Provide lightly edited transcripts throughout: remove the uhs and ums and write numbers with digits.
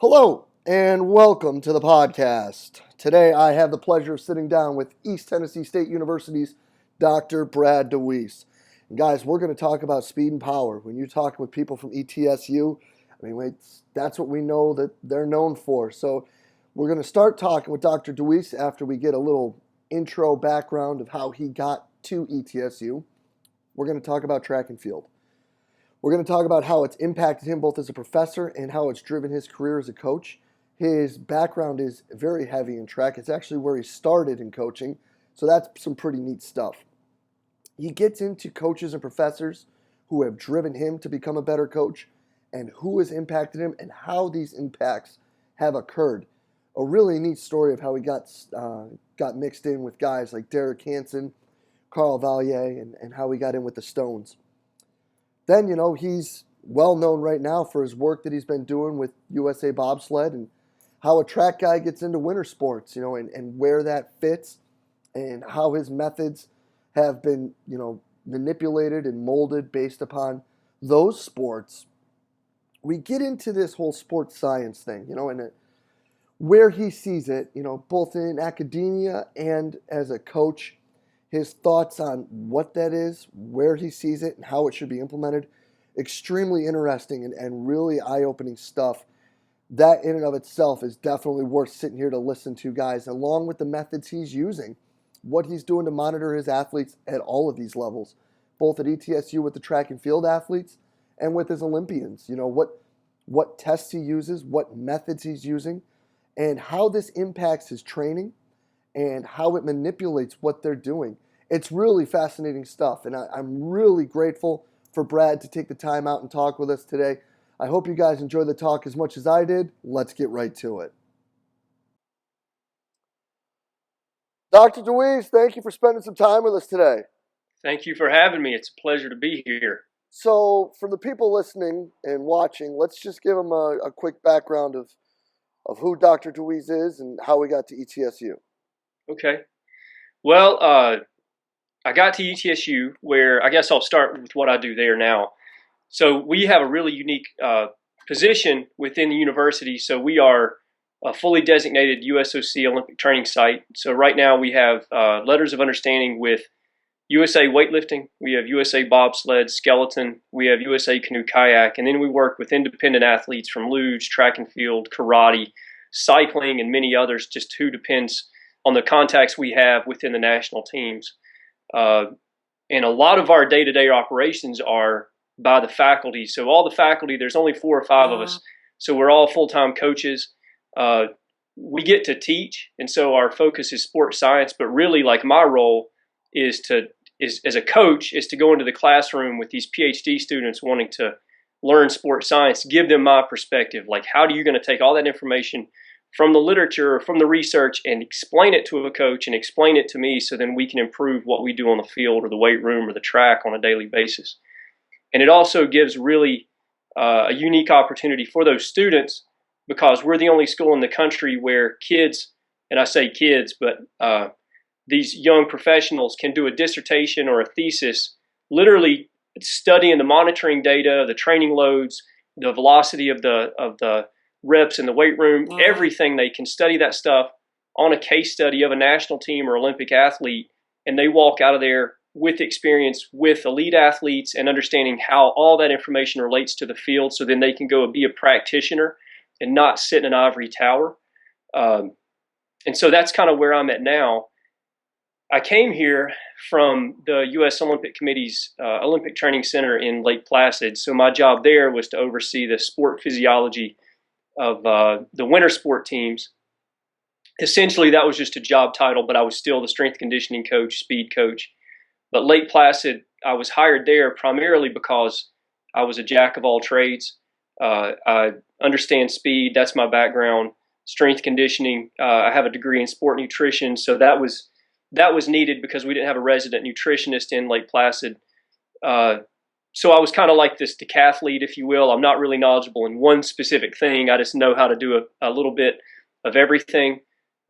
Hello and welcome to the podcast. Today I have the pleasure of sitting down with East Tennessee State University's Dr. Brad DeWeese. And guys, we're going to talk about speed and power. When you're talking with people from ETSU, that's what we know that they're known for. So we're going to start talking with Dr. DeWeese after we get a little intro background of how he got to ETSU. We're going to talk about track and field. We're going to talk about how it's impacted him both as a professor and how it's driven his career as a coach. His background is very heavy in track. It's actually where he started in coaching, so that's some pretty neat stuff. He gets into coaches and professors who have driven him to become a better coach and who has impacted him and how these impacts have occurred. A really neat story of how he got mixed in with guys like Derek Hansen, Carl Valier, and how he got in with the Stones. Then, he's well known right now for his work that he's been doing with USA Bobsled and how a track guy gets into winter sports, and where that fits and how his methods have been, manipulated and molded based upon those sports. We get into this whole sports science thing, and where he sees it, both in academia and as a coach. His thoughts on what that is, where he sees it, and how it should be implemented. Extremely interesting and really eye-opening stuff. That in and of itself is definitely worth sitting here to listen to, guys, along with the methods he's using, what he's doing to monitor his athletes at all of these levels, both at ETSU with the track and field athletes and with his Olympians. What tests he uses, what methods he's using, and how this impacts his training and how it manipulates what they're doing. It's really fascinating stuff, and I'm really grateful for Brad to take the time out and talk with us today. I hope you guys enjoy the talk as much as I did. Let's get right to it. Dr. DeWeese, thank you for spending some time with us today. Thank you for having me. It's a pleasure to be here. So for the people listening and watching, let's just give them a quick background of who Dr. DeWeese is and how we got to ETSU. Okay. Well, I got to ETSU where I guess I'll start with what I do there now. So we have a really unique position within the university. So we are a fully designated USOC Olympic training site. So right now we have letters of understanding with USA weightlifting, we have USA bobsled, skeleton, we have USA canoe kayak, and then we work with independent athletes from luge, track and field, karate, cycling, and many others, just who depends on the contacts we have within the national teams. And a lot of our day-to-day operations are by the faculty. So all the faculty, there's only 4 or 5 of us. So we're all full-time coaches. We get to teach, and so our focus is sports science. But really, like my role is as a coach is to go into the classroom with these PhD students wanting to learn sports science, give them my perspective. Like, how are you going to take all that information from the literature or from the research and explain it to a coach and explain it to me so then we can improve what we do on the field or the weight room or the track on a daily basis. And it also gives really a unique opportunity for those students because we're the only school in the country where kids, and I say kids, but these young professionals can do a dissertation or a thesis literally studying the monitoring data, the training loads, the velocity of the reps in the weight room, everything. They can study that stuff on a case study of a national team or Olympic athlete, and they walk out of there with experience with elite athletes and understanding how all that information relates to the field, so then they can go be a practitioner and not sit in an ivory tower. And so that's kind of where I'm at now. I came here from the U.S. Olympic Committee's Olympic Training Center in Lake Placid, so my job there was to oversee the sport physiology of the winter sport teams. Essentially, that was just a job title, but I was still the strength conditioning coach, speed coach. But Lake Placid, I was hired there primarily because I was a jack of all trades. I understand speed. That's my background. Strength conditioning. I have a degree in sport nutrition, so that was needed because we didn't have a resident nutritionist in Lake Placid. So I was kind of like this decathlete, if you will. I'm not really knowledgeable in one specific thing. I just know how to do a little bit of everything.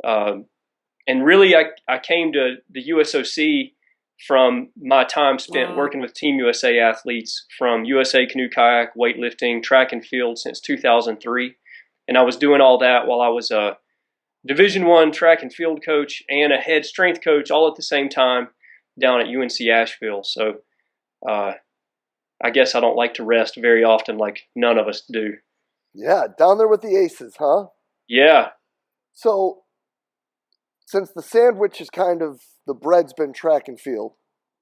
And really, I came to the USOC from my time spent working with Team USA athletes from USA Canoe Kayak, weightlifting, track and field since 2003. And I was doing all that while I was a Division I track and field coach and a head strength coach all at the same time down at UNC Asheville. So I guess I don't like to rest very often like none of us do. Yeah, down there with the aces, huh? Yeah. So, since the sandwich is kind of, the bread's been track and field.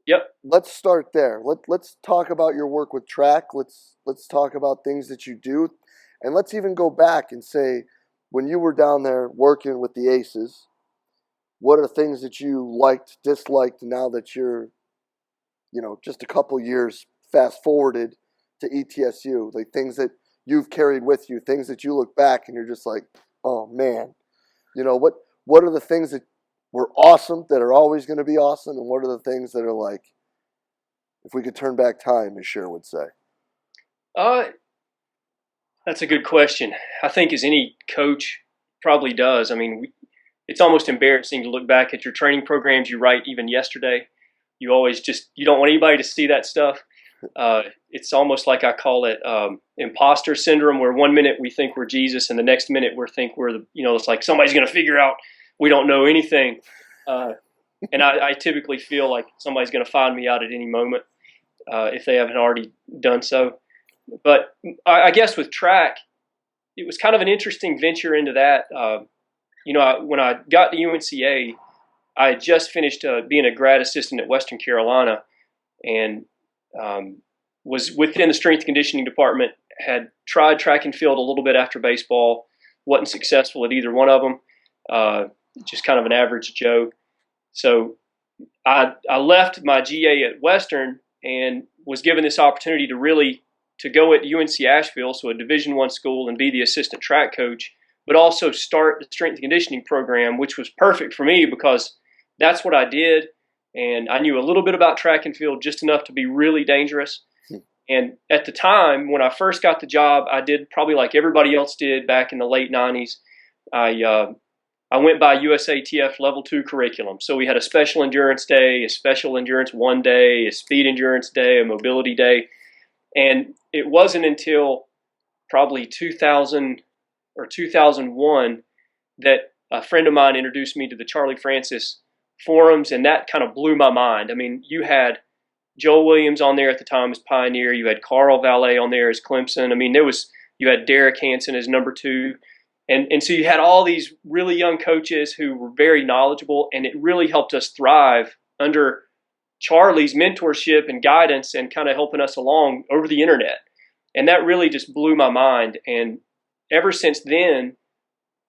Yep. Let's start there. Let's talk about your work with track. Let's talk about things that you do. And let's even go back and say, when you were down there working with the aces, what are things that you liked, disliked, now that you're, just a couple years fast forwarded to ETSU, like things that you've carried with you, things that you look back and you're just like, oh man, what are the things that were awesome, that are always going to be awesome, and what are the things that are like, if we could turn back time, as Cher would say? That's a good question. I think as any coach probably does. I mean, it's almost embarrassing to look back at your training programs you write even yesterday. You always you don't want anybody to see that stuff. It's almost like I call it imposter syndrome, where one minute we think we're Jesus and the next minute we think we're it's like somebody's going to figure out we don't know anything. And I typically feel like somebody's going to find me out at any moment if they haven't already done so. But I guess with track, it was kind of an interesting venture into that. When I got to UNCA, I had just finished being a grad assistant at Western Carolina, and was within the strength and conditioning department, had tried track and field a little bit after baseball, wasn't successful at either one of them, just kind of an average Joe. So I left my GA at Western and was given this opportunity to go at UNC Asheville, so a Division I school, and be the assistant track coach, but also start the strength and conditioning program, which was perfect for me because that's what I did. And I knew a little bit about track and field, just enough to be really dangerous. And at the time, when I first got the job, I did probably like everybody else did back in the late 90s. I went by USATF Level 2 curriculum. So we had a special endurance day, a special endurance 1 day, a speed endurance day, a mobility day. And it wasn't until probably 2000 or 2001 that a friend of mine introduced me to the Charlie Francis forums, and that kind of blew my mind. I mean, you had Joel Williams on there at the time as Pioneer. You had Carl Valet on there as Clemson. I mean, you had Derek Hansen as number 2. And so you had all these really young coaches who were very knowledgeable, and it really helped us thrive under Charlie's mentorship and guidance and kind of helping us along over the internet. And that really just blew my mind. And ever since then,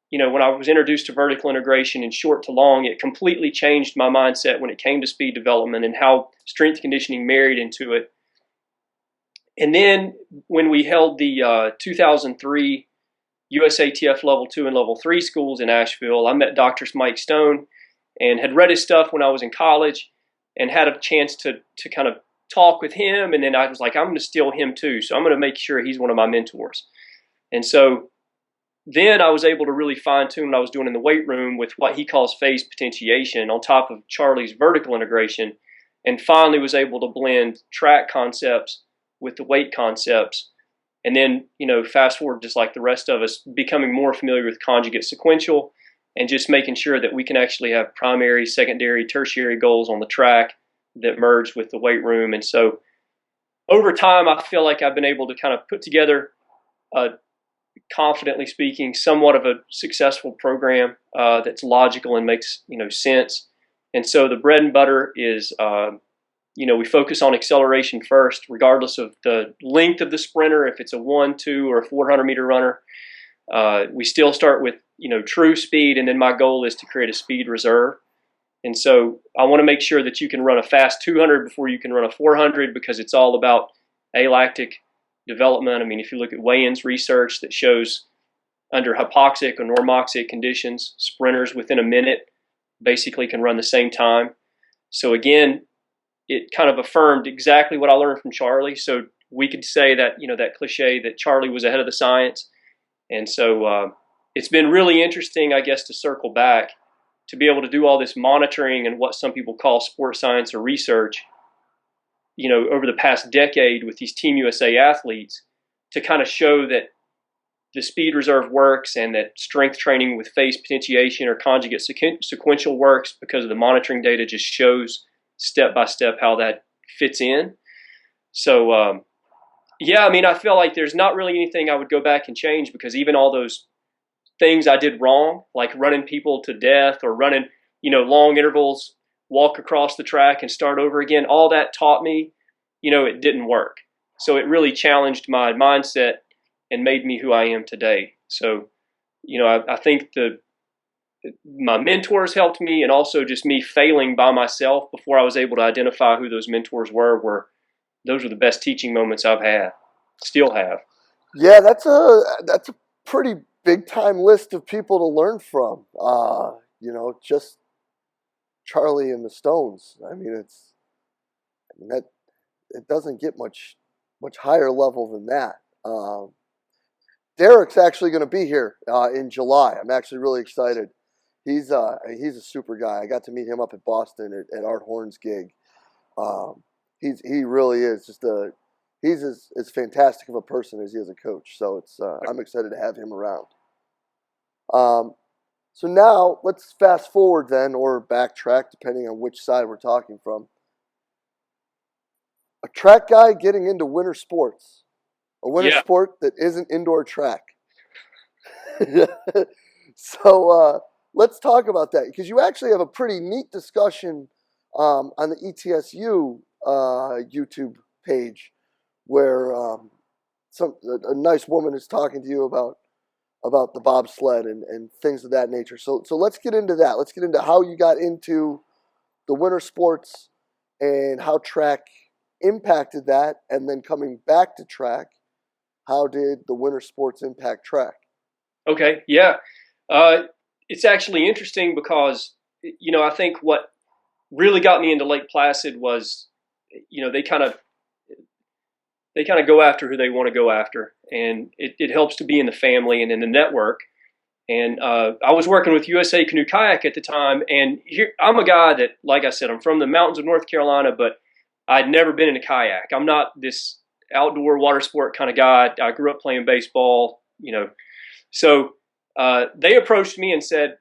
when I was introduced to vertical integration and short to long, it completely changed my mindset when it came to speed development and how strength conditioning married into it. And then when we held the 2003 USATF Level 2 and Level 3 schools in Asheville, I met Dr. Mike Stone and had read his stuff when I was in college and had a chance to kind of talk with him. And then I was like, I'm going to steal him too. So I'm going to make sure he's one of my mentors. And so then I was able to really fine tune what I was doing in the weight room with what he calls phase potentiation on top of Charlie's vertical integration, and finally was able to blend track concepts with the weight concepts. And then, fast forward, just like the rest of us, becoming more familiar with conjugate sequential and just making sure that we can actually have primary, secondary, tertiary goals on the track that merge with the weight room. And so over time, I feel like I've been able to kind of put together, confidently speaking, somewhat of a successful program that's logical and makes, sense. And so the bread and butter is, we focus on acceleration first, regardless of the length of the sprinter, if it's a 1, 2, or a 400-meter runner. We still start with, true speed, and then my goal is to create a speed reserve. And so I want to make sure that you can run a fast 200 before you can run a 400, because it's all about alactic development. I mean, if you look at weigh-ins research that shows under hypoxic or normoxic conditions, sprinters within a minute basically can run the same time. So again, it kind of affirmed exactly what I learned from Charlie. So we could say that, that cliche that Charlie was ahead of the science. And so it's been really interesting, I guess, to circle back, to be able to do all this monitoring and what some people call sports science or research, over the past decade with these Team USA athletes, to kind of show that the speed reserve works and that strength training with phase potentiation or conjugate sequential works, because of the monitoring data just shows step by step how that fits in. So, yeah, I mean, I feel like there's not really anything I would go back and change, because even all those things I did wrong, like running people to death or running, long intervals, walk across the track and start over again, all that taught me, it didn't work. So it really challenged my mindset and made me who I am today. So, I think my mentors helped me, and also just me failing by myself before I was able to identify who those mentors were those were the best teaching moments I've had, still have. Yeah, that's a pretty big time list of people to learn from. Just Charlie and the Stones. I mean, that it doesn't get much higher level than that. Derek's actually going to be here in July. I'm actually really excited. He's a super guy. I got to meet him up at Boston at Art Horn's gig. He really is he's as fantastic of a person as he is a coach. So I'm excited to have him around. So now let's fast forward then, or backtrack, depending on which side we're talking from. A track guy getting into winter sports, a winter sport that isn't indoor track. So let's talk about that, because you actually have a pretty neat discussion on the ETSU YouTube page, where a nice woman is talking to you about the bobsled and things of that nature. So let's get into that. Let's get into how you got into the winter sports and how track impacted that, and then coming back to track, how did the winter sports impact track? Okay, yeah. It's actually interesting because, I think what really got me into Lake Placid was, they kind of go after who they want to go after, and it helps to be in the family and in the network. And I was working with USA Canoe Kayak at the time, and here I'm a guy that, like I said, I'm from the mountains of North Carolina, but I'd never been in a kayak. I'm not this outdoor water sport kind of guy. I grew up playing baseball, So they approached me and said,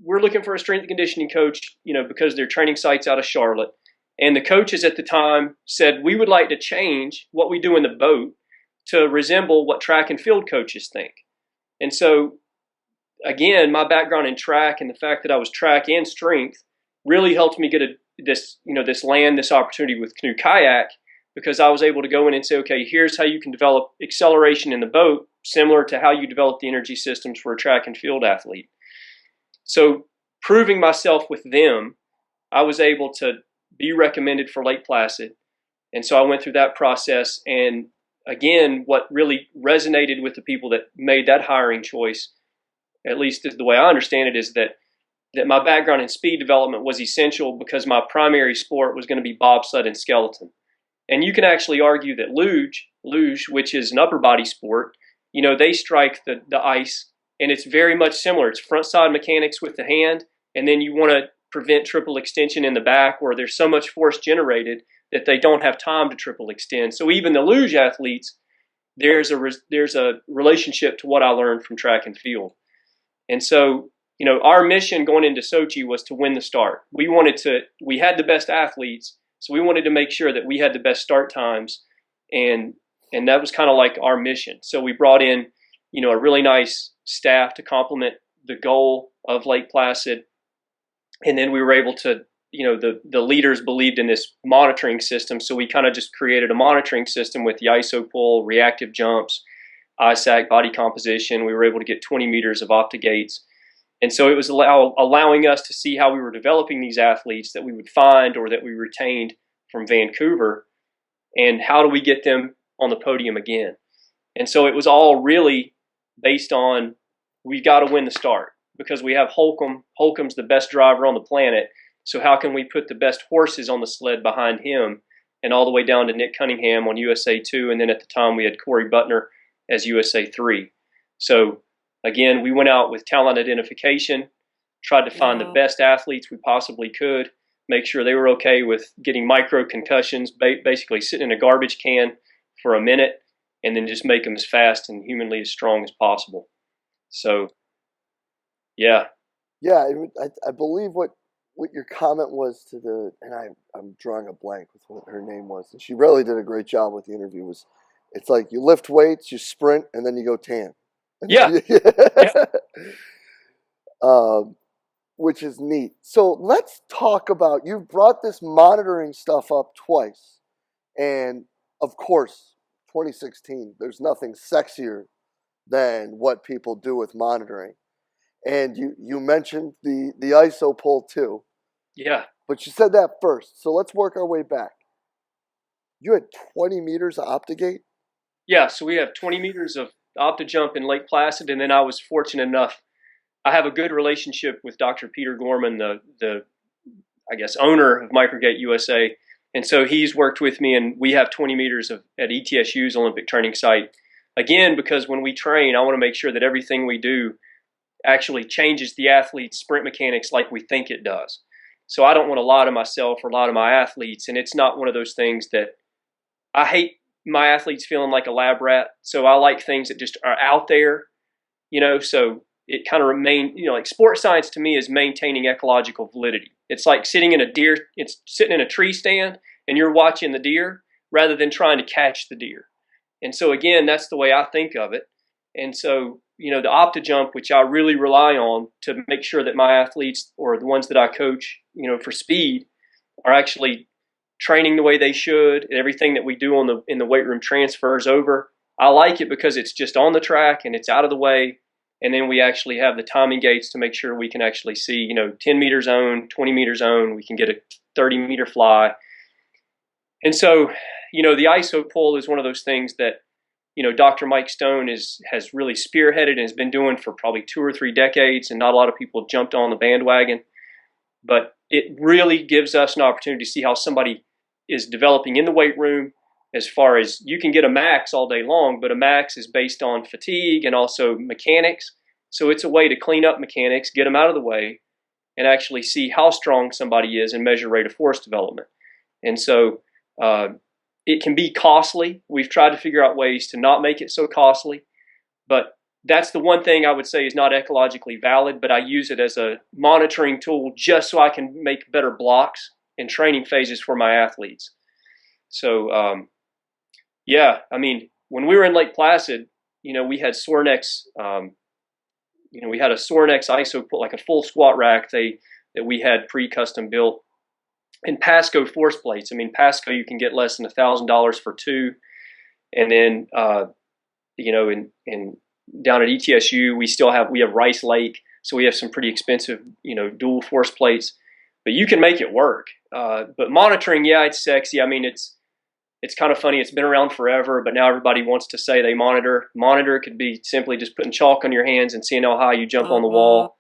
we're looking for a strength and conditioning coach, because their training site's out of Charlotte. And the coaches at the time said, we would like to change what we do in the boat to resemble what track and field coaches think. And so, again, my background in track and the fact that I was track and strength really helped me get this opportunity with canoe kayak, because I was able to go in and say, okay, here's how you can develop acceleration in the boat, similar to how you develop the energy systems for a track and field athlete. So proving myself with them, I was able to be recommended for Lake Placid. And so I went through that process. And again, what really resonated with the people that made that hiring choice, at least the way I understand it, is that my background in speed development was essential, because my primary sport was going to be bobsled and skeleton. And you can actually argue that luge, which is an upper body sport, they strike the ice, and it's very much similar. It's front side mechanics with the hand, and then you want to prevent triple extension in the back, where there's so much force generated that they don't have time to triple extend. So even the luge athletes, there's a relationship to what I learned from track and field. And so, our mission going into Sochi was to win the start. We had the best athletes, so we wanted to make sure that we had the best start times, and that was kind of like our mission. So we brought in, a really nice staff to complement the goal of Lake Placid. And then we were able to, the leaders believed in this monitoring system. So we kind of just created a monitoring system with the ISO pull, reactive jumps, ISAC, body composition. We were able to get 20 meters of optigates. And so it was allowing us to see how we were developing these athletes that we would find or that we retained from Vancouver, and how do we get them on the podium again. And so it was all really based on, we've got to win the start, because we have Holcomb. Holcomb's the best driver on the planet. So how can we put the best horses on the sled behind him, and all the way down to Nick Cunningham on USA 2. And then at the time we had Corey Butner as USA 3. So again, we went out with talent identification, tried to find the best athletes we possibly could, make sure they were okay with getting micro concussions, basically sitting in a garbage can for a minute, and then just make them as fast and humanly as strong as possible. So, yeah. Yeah, I believe what your comment was to the, and I'm drawing a blank with what her name was, and she really did a great job with the interview. It's like you lift weights, you sprint, and then you go tan. Yeah. Which is neat. So let's talk about, you've brought this monitoring stuff up twice, and of course, 2016, there's nothing sexier than what people do with monitoring. And you mentioned the ISO pole too. Yeah. But you said that first. So let's work our way back. You had 20 meters of Optigate? Yeah, so we have 20 meters of OptiJump in Lake Placid, and then I was fortunate enough, I have a good relationship with Dr. Peter Gorman, the I guess, owner of Microgate USA. And so he's worked with me, and we have 20 meters at ETSU's Olympic training site. Again, because when we train, I want to make sure that everything we do actually changes the athlete's sprint mechanics like we think it does. So I don't want to lie to myself or lie to my athletes, and it's not one of those things that I hate my athletes feeling like a lab rat. So I like things that just are out there, so it kind of like sports science to me is maintaining ecological validity. It's like sitting in a tree stand and you're watching the deer rather than trying to catch the deer. And so again, that's the way I think of it. And so, the OptiJump, which I really rely on to make sure that my athletes or the ones that I coach, for speed are actually training the way they should, and everything that we do in the weight room transfers over. I like it because it's just on the track and it's out of the way. And then we actually have the timing gates to make sure we can actually see, 10 meter zone, 20 meter zone. We can get a 30 meter fly. And so, the ISO pole is one of those things that, Dr. Mike Stone has really spearheaded and has been doing for probably 2 or 3 decades, and not a lot of people jumped on the bandwagon. But it really gives us an opportunity to see how somebody is developing in the weight room. As far as you can get a max all day long, but a max is based on fatigue and also mechanics. So it's a way to clean up mechanics, get them out of the way, and actually see how strong somebody is and measure rate of force development. And so it can be costly. We've tried to figure out ways to not make it so costly, but that's the one thing I would say is not ecologically valid, but I use it as a monitoring tool just so I can make better blocks and training phases for my athletes. So, yeah, I mean, when we were in Lake Placid, we had Sornex, we had a Sornex ISO, like a full squat rack that we had pre-custom built, and Pasco force plates. I mean, Pasco, you can get less than $1,000 for 2. And then, in down at ETSU, we have Rice Lake, so we have some pretty expensive, dual force plates, but you can make it work. But monitoring, yeah, it's sexy. I mean, it's kind of funny. It's been around forever, but now everybody wants to say they monitor. Monitor could be simply just putting chalk on your hands and seeing how high you jump on the wall.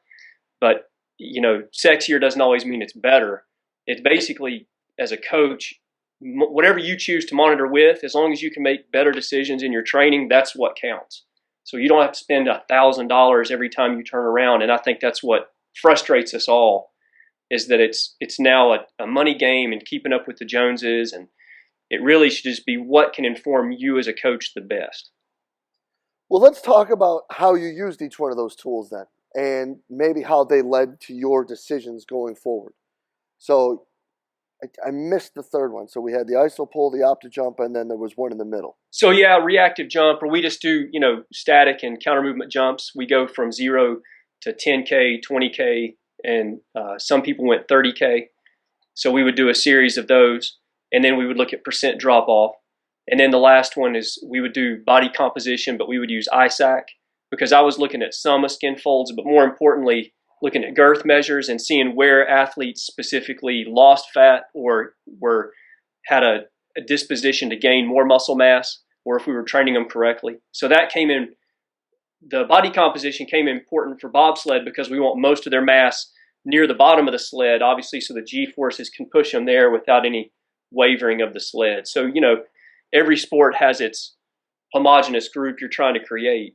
But, sexier doesn't always mean it's better. It's basically, as a coach, whatever you choose to monitor with, as long as you can make better decisions in your training, that's what counts. So you don't have to spend $1,000 every time you turn around. And I think that's what frustrates us all, is that it's now a money game and keeping up with the Joneses, and it really should just be what can inform you as a coach the best. Well, let's talk about how you used each one of those tools then, and maybe how they led to your decisions going forward. So I missed the third one. So we had the ISO pole, the OptiJump, and then there was one in the middle. So yeah, reactive jump, or we just do, static and counter movement jumps. We go from 0 to 10K, 20K, and some people went 30K. So we would do a series of those, and then we would look at percent drop off. And then the last one is we would do body composition, but we would use ISAC, because I was looking at sum of skin folds, but more importantly, looking at girth measures and seeing where athletes specifically lost fat or had a disposition to gain more muscle mass, or if we were training them correctly. So that came in, the body composition came important for bobsled because we want most of their mass near the bottom of the sled, obviously, so the G-forces can push them there without any wavering of the sled. So, every sport has its homogeneous group you're trying to create.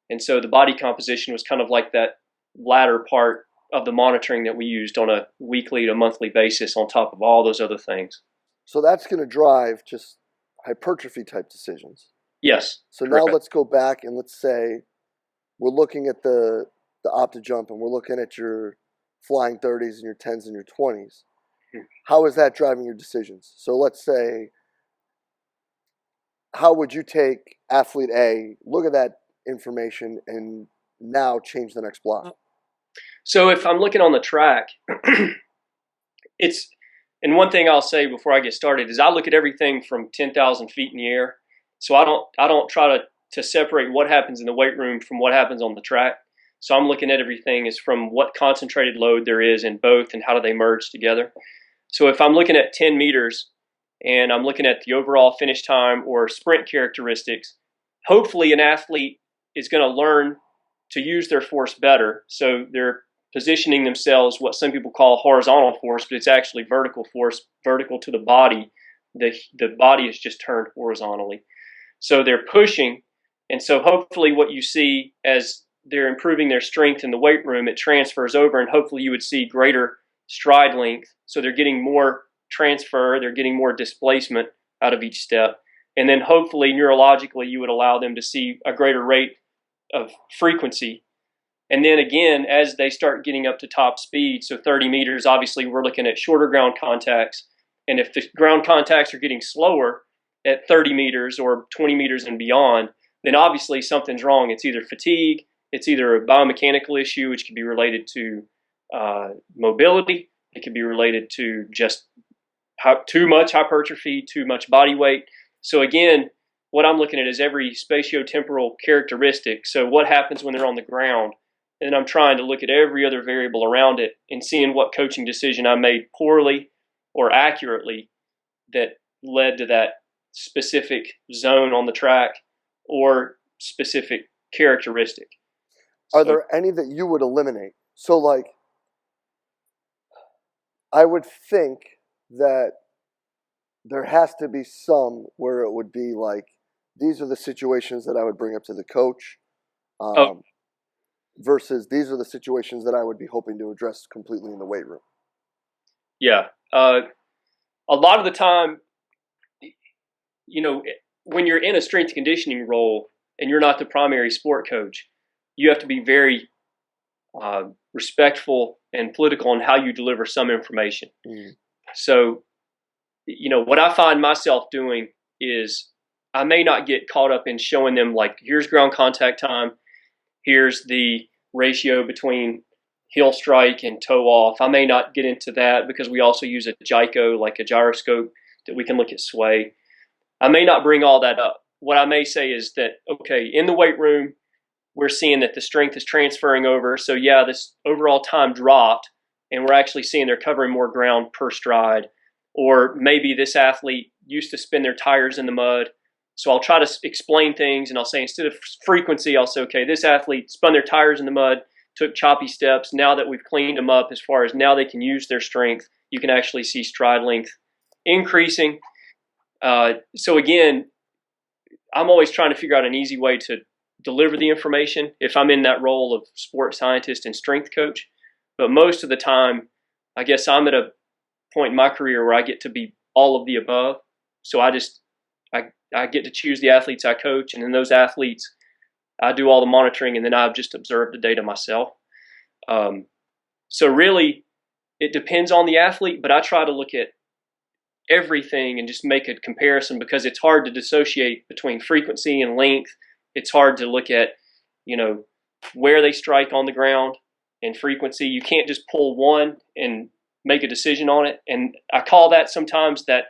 And so the body composition was kind of like that latter part of the monitoring that we used on a weekly to monthly basis on top of all those other things. So that's going to drive just hypertrophy type decisions. Yes. So now Correct. let's go back and let's say we're looking at the opta jump and we're looking at your flying 30s and your 10s and your 20s. How is that driving your decisions? So let's say, how would you take athlete A, look at that information, and now change the next block? So if I'm looking on the track, and one thing I'll say before I get started is I look at everything from 10,000 feet in the air. So I don't try to separate what happens in the weight room from what happens on the track. So I'm looking at everything as from what concentrated load there is in both and how do they merge together. So if I'm looking at 10 meters and I'm looking at the overall finish time or sprint characteristics, hopefully an athlete is going to learn to use their force better. So they're positioning themselves what some people call horizontal force, but it's actually vertical force, vertical to the body. The body is just turned horizontally. So they're pushing, and so hopefully what you see as they're improving their strength in the weight room, it transfers over, and hopefully you would see greater stride length. So they're getting more transfer, they're getting more displacement out of each step. And then hopefully neurologically you would allow them to see a greater rate of frequency. And then again, as they start getting up to top speed, so 30 meters, obviously we're looking at shorter ground contacts. And if the ground contacts are getting slower at 30 meters or 20 meters and beyond, then obviously something's wrong. It's either fatigue, it's either a biomechanical issue, which could be related to mobility. It could be related to just too much hypertrophy, too much body weight. So again, what I'm looking at is every spatiotemporal characteristic. So what happens when they're on the ground? And I'm trying to look at every other variable around it and seeing what coaching decision I made poorly or accurately that led to that specific zone on the track or specific characteristic. Are there any that you would eliminate? So like, I would think that there has to be some where it would be like, these are the situations that I would bring up to the coach. Versus these are the situations that I would be hoping to address completely in the weight room. Yeah. A lot of the time, when you're in a strength conditioning role and you're not the primary sport coach, you have to be very respectful and political on how you deliver some information. So, what I find myself doing is I may not get caught up in showing them like, here's ground contact time, here's the ratio between heel strike and toe off. I may not get into that because we also use a gyco, like a gyroscope, that we can look at sway. I may not bring all that up. What I may say is that, okay, in the weight room, we're seeing that the strength is transferring over. So yeah, this overall time dropped, and we're actually seeing they're covering more ground per stride. Or maybe this athlete used to spin their tires in the mud. So I'll try to explain things, and I'll say instead of frequency, I'll say, okay, this athlete spun their tires in the mud, took choppy steps. Now that we've cleaned them up as far as now they can use their strength, you can actually see stride length increasing. So again, I'm always trying to figure out an easy way to deliver the information if I'm in that role of sports scientist and strength coach. But most of the time, I guess I'm at a point in my career where I get to be all of the above. So I get to choose the athletes I coach, and then those athletes, I do all the monitoring, and then I've just observed the data myself. So really, it depends on the athlete, but I try to look at everything and just make a comparison because it's hard to dissociate between frequency and length. It's hard to look at, where they strike on the ground and frequency. You can't just pull one and make a decision on it. And I call that sometimes that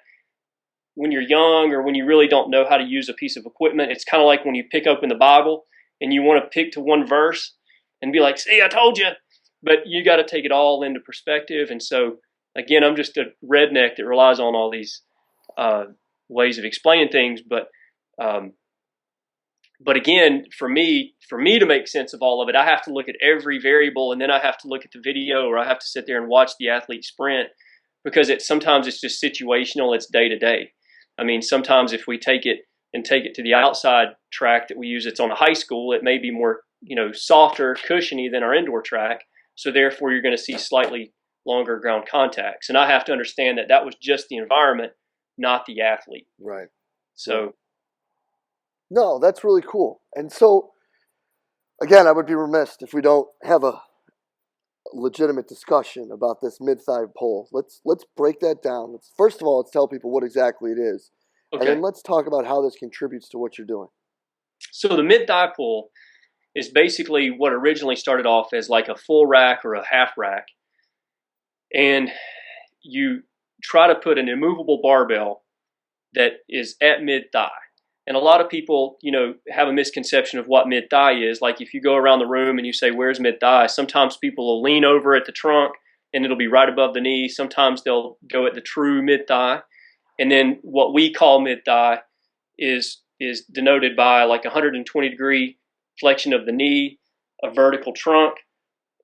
when you're young or when you really don't know how to use a piece of equipment, it's kind of like when you pick open the Bible and you want to pick to one verse and be like, see, I told you. But you got to take it all into perspective. And so, again, I'm just a redneck that relies on all these ways of explaining things. But again, for me to make sense of all of it, I have to look at every variable, and then I have to look at the video, or I have to sit there and watch the athlete sprint, because sometimes it's just situational. It's day to day. I mean, sometimes if we take it to the outside track that we use, it's on a high school, it may be more, softer, cushiony than our indoor track. So therefore, you're going to see slightly longer ground contacts. And I have to understand that was just the environment, not the athlete. Right. So. No, that's really cool. And so, again, I would be remiss if we don't have a legitimate discussion about this mid-thigh pole. Let's break that down. First of all, let's tell people what exactly it is, and then Okay. let's talk about how this contributes to what you're doing. So the mid-thigh pull is basically what originally started off as like a full rack or a half rack. And you try to put an immovable barbell that is at mid-thigh. And a lot of people, have a misconception of what mid-thigh is. Like if you go around the room and you say, where's mid-thigh? Sometimes people will lean over at the trunk and it'll be right above the knee. Sometimes they'll go at the true mid-thigh. And then what we call mid-thigh is denoted by like 120-degree flexion of the knee, a vertical trunk.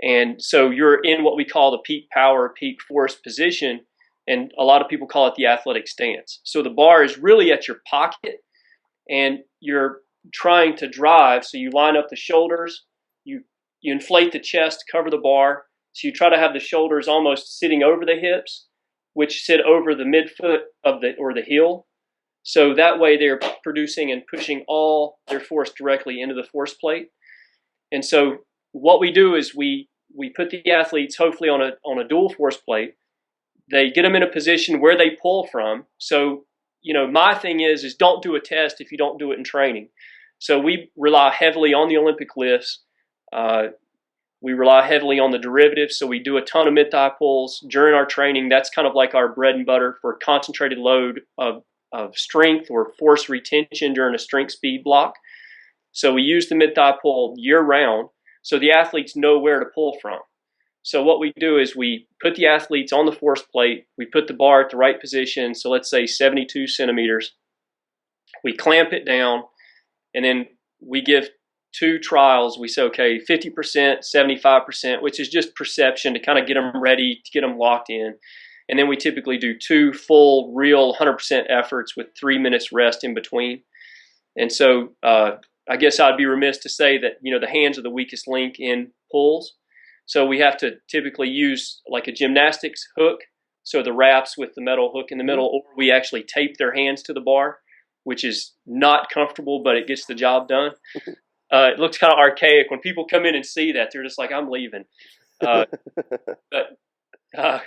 And so you're in what we call the peak power, peak force position. And a lot of people call it the athletic stance. So the bar is really at your pocket and you're trying to drive. So you line up the shoulders, you inflate the chest to cover the bar. So you try to have the shoulders almost sitting over the hips, which sit over the midfoot of the heel. So that way they're producing and pushing all their force directly into the force plate. And so what we do is we put the athletes hopefully on a dual force plate. They get them in a position where they pull from. So, my thing is don't do a test if you don't do it in training. So we rely heavily on the Olympic lifts. We rely heavily on the derivatives. So we do a ton of mid-thigh pulls during our training. That's kind of like our bread and butter for concentrated load of strength or force retention during a strength speed block. So we use the mid-thigh pull year round so the athletes know where to pull from. So what we do is we put the athletes on the force plate. We put the bar at the right position. So let's say 72 centimeters. We clamp it down and then we give 2 trials. We say, okay, 50%, 75%, which is just perception to kind of get them ready, to get them locked in. And then we typically do 2 full, real 100% efforts with 3 minutes rest in between. And so I guess I'd be remiss to say that, the hands are the weakest link in pulls. So we have to typically use like a gymnastics hook. So the wraps with the metal hook in the middle, or we actually tape their hands to the bar, which is not comfortable, but it gets the job done. It looks kind of archaic. When people come in and see that, they're just like, I'm leaving. But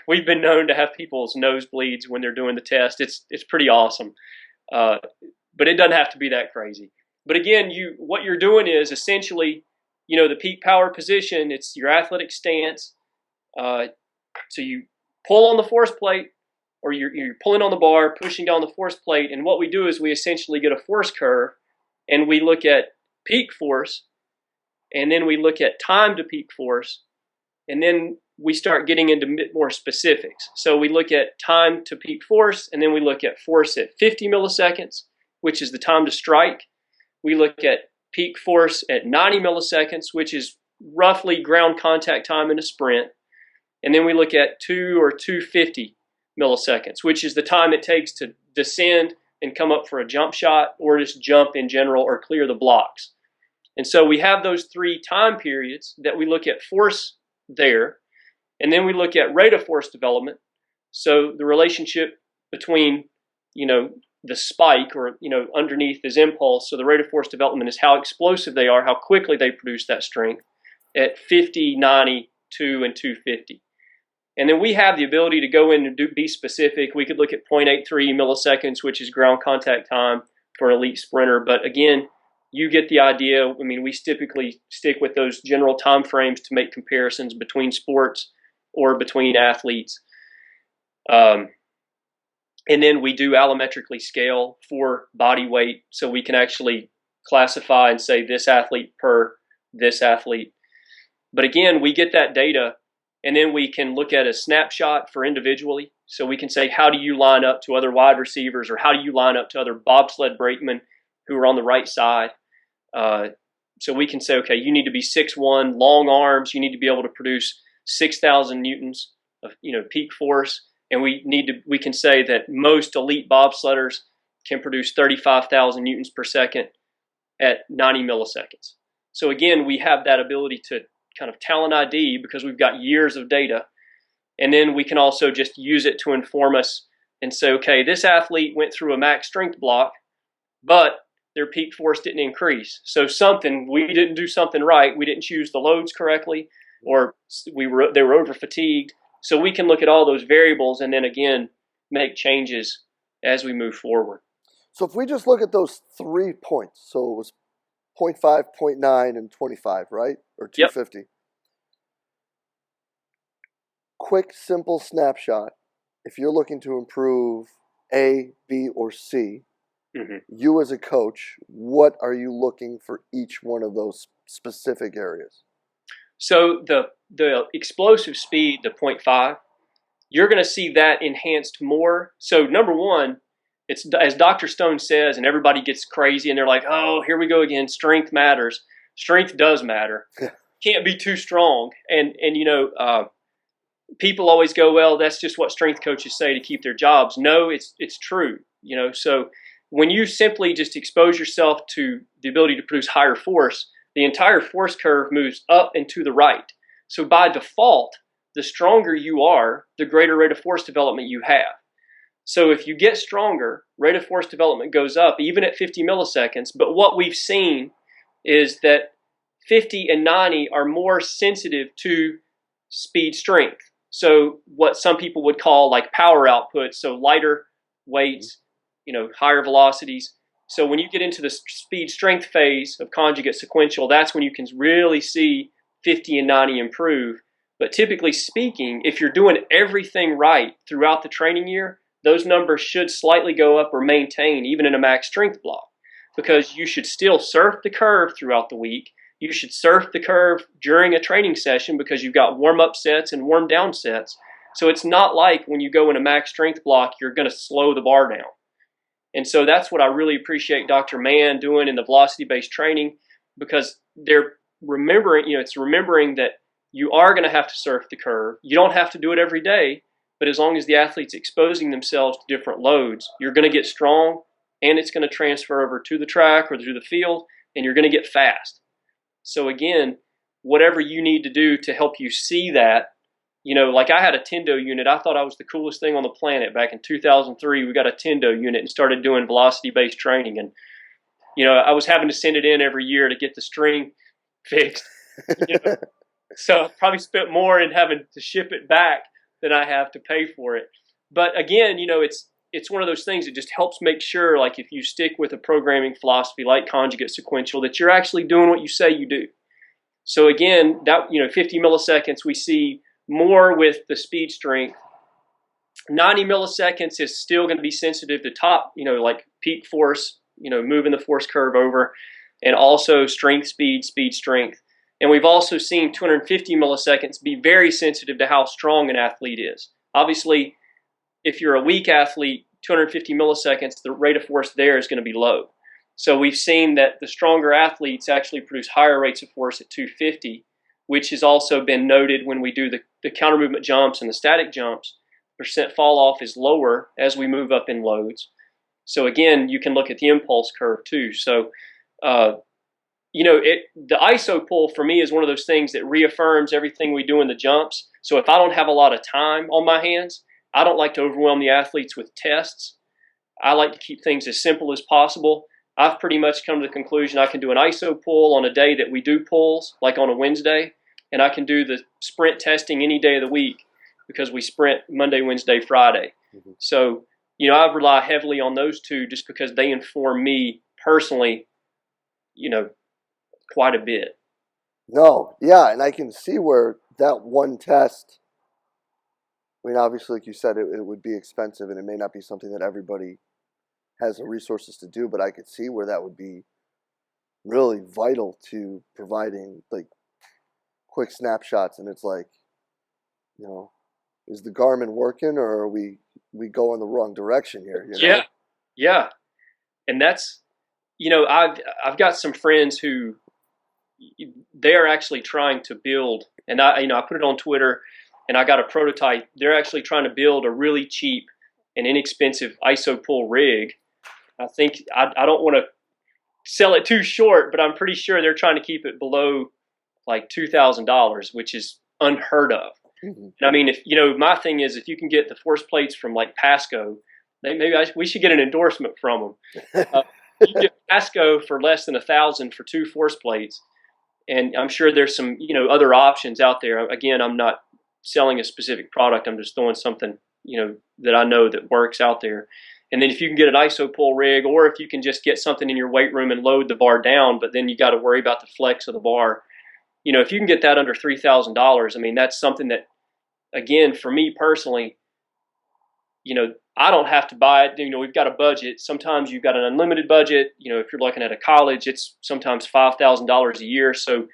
we've been known to have people's nosebleeds when they're doing the test. It's pretty awesome. But it doesn't have to be that crazy. But again, what you're doing is essentially, the peak power position. It's your athletic stance. So you pull on the force plate, or you're pulling on the bar, pushing down the force plate. And what we do is we essentially get a force curve, and we look at peak force, and then we look at time to peak force, and then we start getting into more specifics. So we look at time to peak force, and then we look at force at 50 milliseconds, which is the time to strike. We look at peak force at 90 milliseconds, which is roughly ground contact time in a sprint. And then we look at 2 or 250 milliseconds, which is the time it takes to descend and come up for a jump shot, or just jump in general, or clear the blocks. And so we have those 3 time periods that we look at force there. And then we look at rate of force development. So the relationship between, the spike, or, underneath is impulse. So the rate of force development is how explosive they are, how quickly they produce that strength at 50, 90, 2, and 250. And then we have the ability to go in and be specific. We could look at 0.83 milliseconds, which is ground contact time for an elite sprinter. But again, you get the idea. I mean, we typically stick with those general time frames to make comparisons between sports or between athletes. And then we do allometrically scale for body weight, so we can actually classify and say this athlete per this athlete. But again, we get that data, and then we can look at a snapshot for individually. So we can say, how do you line up to other wide receivers, or how do you line up to other bobsled brakemen who are on the right side? So we can say, okay, you need to be 6'1", long arms. You need to be able to produce 6,000 newtons of peak force. And we can say that most elite bobsledders can produce 35,000 newtons per second at 90 milliseconds. So again, we have that ability to kind of talent ID because we've got years of data. And then we can also just use it to inform us and say, okay, this athlete went through a max strength block, but their peak force didn't increase. So we didn't do something right. We didn't choose the loads correctly, or they were over fatigued. So we can look at all those variables and then again make changes as we move forward. So if we just look at those 3 points, so it was 0.5, 0.9, and 25, right? Or 250. Yep. Quick, simple snapshot. If you're looking to improve A, B, or C, you as a coach, what are you looking for each one of those specific areas? So the explosive speed, the 0.5, you're going to see that enhanced more. So number one, it's as Dr. Stone says, and everybody gets crazy and they're like, oh, here we go again. Strength matters. Strength does matter. Can't be too strong. And people always go, well, that's just what strength coaches say to keep their jobs. No, it's true. So when you simply just expose yourself to the ability to produce higher force, the entire force curve moves up and to the right. So by default, the stronger you are, the greater rate of force development you have. So if you get stronger, rate of force development goes up, even at 50 milliseconds. But what we've seen is that 50 and 90 are more sensitive to speed strength. So what some people would call like power output, so lighter weights, higher velocities. So when you get into the speed strength phase of conjugate sequential, that's when you can really see 50 and 90 improve. But typically speaking, if you're doing everything right throughout the training year, those numbers should slightly go up or maintain even in a max strength block, because you should still surf the curve throughout the week. You should surf the curve during a training session because you've got warm-up sets and warm-down sets. So it's not like when you go in a max strength block, you're going to slow the bar down. And so that's what I really appreciate Dr. Mann doing in the velocity-based training, because they're remembering, it's remembering that you are going to have to surf the curve. You don't have to do it every day, but as long as the athlete's exposing themselves to different loads, you're going to get strong, and it's going to transfer over to the track or to the field, and you're going to get fast. So again, whatever you need to do to help you see that, like I had a Tendo unit. I thought I was the coolest thing on the planet. Back in 2003, we got a Tendo unit and started doing velocity-based training. And, I was having to send it in every year to get the string fixed. So I probably spent more in having to ship it back than I have to pay for it. But again, it's one of those things that just helps make sure, like if you stick with a programming philosophy like conjugate sequential, that you're actually doing what you say you do. So again, that 50 milliseconds, we see more with the speed strength. 90 milliseconds is still going to be sensitive to top, like peak force, moving the force curve over, and also strength, speed, strength. And we've also seen 250 milliseconds be very sensitive to how strong an athlete is. Obviously, if you're a weak athlete, 250 milliseconds, the rate of force there is going to be low. So we've seen that the stronger athletes actually produce higher rates of force at 250, which has also been noted when we do the counter movement jumps and the static jumps. Percent fall off is lower as we move up in loads. So again, you can look at the impulse curve too. So, the ISO pull for me is one of those things that reaffirms everything we do in the jumps. So if I don't have a lot of time on my hands, I don't like to overwhelm the athletes with tests. I like to keep things as simple as possible. I've pretty much come to the conclusion I can do an ISO pull on a day that we do pulls, like on a Wednesday, and I can do the sprint testing any day of the week because we sprint Monday, Wednesday, Friday. Mm-hmm. So, I rely heavily on those two just because they inform me personally, quite a bit. No, yeah, and I can see where that one test, obviously, like you said, it would be expensive and it may not be something that everybody has the resources to do, but I could see where that would be really vital to providing like quick snapshots. And it's like, is the Garmin working or are we go in the wrong direction here? Yeah. And that's, I've got some friends who they're actually trying to build, and I put it on Twitter and I got a prototype. They're actually trying to build a really cheap and inexpensive ISO pull rig. I think I don't want to sell it too short, but I'm pretty sure they're trying to keep it below like $2,000, which is unheard of. Mm-hmm. And I mean, if my thing is, if you can get the force plates from like Pasco, we should get an endorsement from them. you get Pasco for less than $1,000 for 2 force plates. And I'm sure there's some, other options out there. Again, I'm not selling a specific product. I'm just throwing something, that I know that works out there. And then if you can get an iso pull rig, or if you can just get something in your weight room and load the bar down, but then you got to worry about the flex of the bar. If you can get that under $3,000, I mean, that's something that, again, for me personally, I don't have to buy it. We've got a budget. Sometimes you've got an unlimited budget. If you're looking at a college, it's sometimes $5,000 a year. So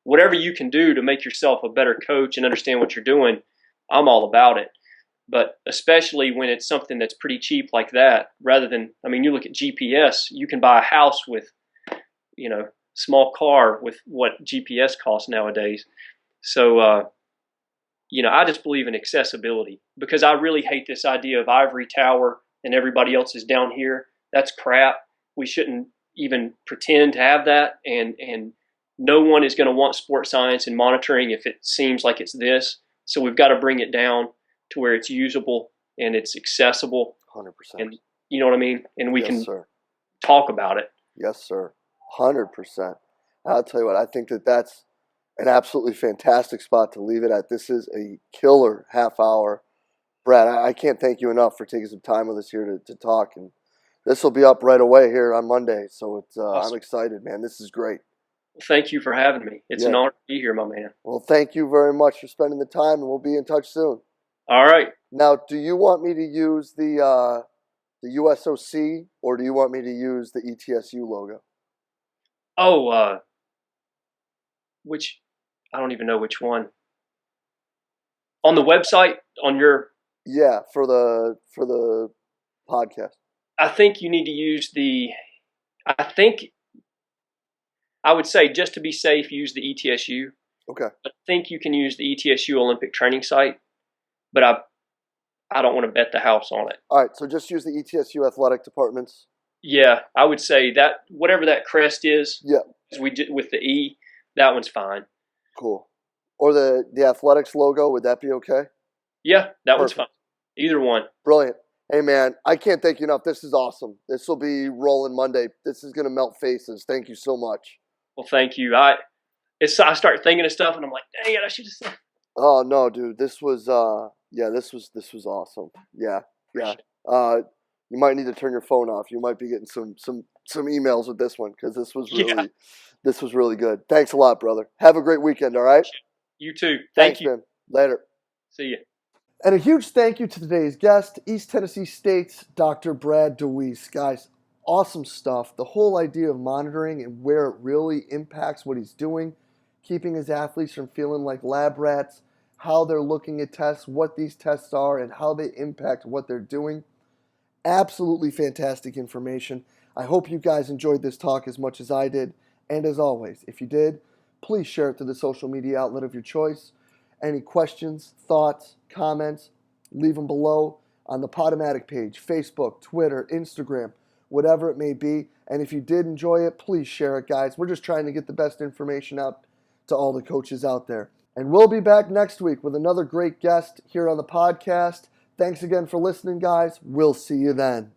whatever you can do to make yourself a better coach and understand what you're doing, I'm all about it. But especially when it's something that's pretty cheap like that, rather than, you look at GPS, you can buy a house with, small car with what GPS costs nowadays. So, I just believe in accessibility, because I really hate this idea of ivory tower and everybody else is down here. That's crap. We shouldn't even pretend to have that. And no one is going to want sports science and monitoring if it seems like it's this. So we've got to bring it down to where it's usable and it's accessible. 100%. And you know what I mean? And we Yes, can sir. talk about it. Yes, sir. 100%. I'll tell you what, I think that's an absolutely fantastic spot to leave it at. This is a killer half hour. Brad, I can't thank you enough for taking some time with us here to talk. And this will be up right away here on Monday. So Awesome. I'm excited, man. This is great. Thank you for having me. It's an honor to be here, my man. Well, thank you very much for spending the time, and we'll be in touch soon. All right. Now, do you want me to use the USOC, or do you want me to use the ETSU logo? Oh, I don't even know which one. On the website, on your... Yeah, for the podcast. I think you need to use I would say, just to be safe, use the ETSU. Okay. I think you can use the ETSU Olympic training site, but I don't want to bet the house on it. All right, so just use the ETSU athletic departments. Yeah, I would say that whatever that crest is, yeah, as we did with the E, that one's fine. Cool. Or the athletics logo, would that be okay? Yeah, that one's fine. Either one. Brilliant. Hey, man, I can't thank you enough. This is awesome. This will be rolling Monday. This is going to melt faces. Thank you so much. Well, thank you. I start thinking of stuff, and I'm like, dang it, I should have said. Oh no, dude, this was this was awesome. Yeah. You might need to turn your phone off. You might be getting some emails with this one, because this was really good. Thanks a lot, brother. Have a great weekend. All right. You too. Thanks, Thank you. man. Later. See you. And a huge thank you to today's guest, East Tennessee State's Dr. Brad DeWeese. Guys, awesome stuff. The whole idea of monitoring and where it really impacts what he's doing, keeping his athletes from feeling like lab rats, how they're looking at tests, what these tests are, and how they impact what they're doing. Absolutely fantastic information. I hope you guys enjoyed this talk as much as I did. And as always, if you did, please share it to the social media outlet of your choice. Any questions, thoughts, comments, leave them below on the Podomatic page, Facebook, Twitter, Instagram, whatever it may be. And if you did enjoy it, please share it, guys. We're just trying to get the best information out to all the coaches out there. And we'll be back next week with another great guest here on the podcast. Thanks again for listening, guys. We'll see you then.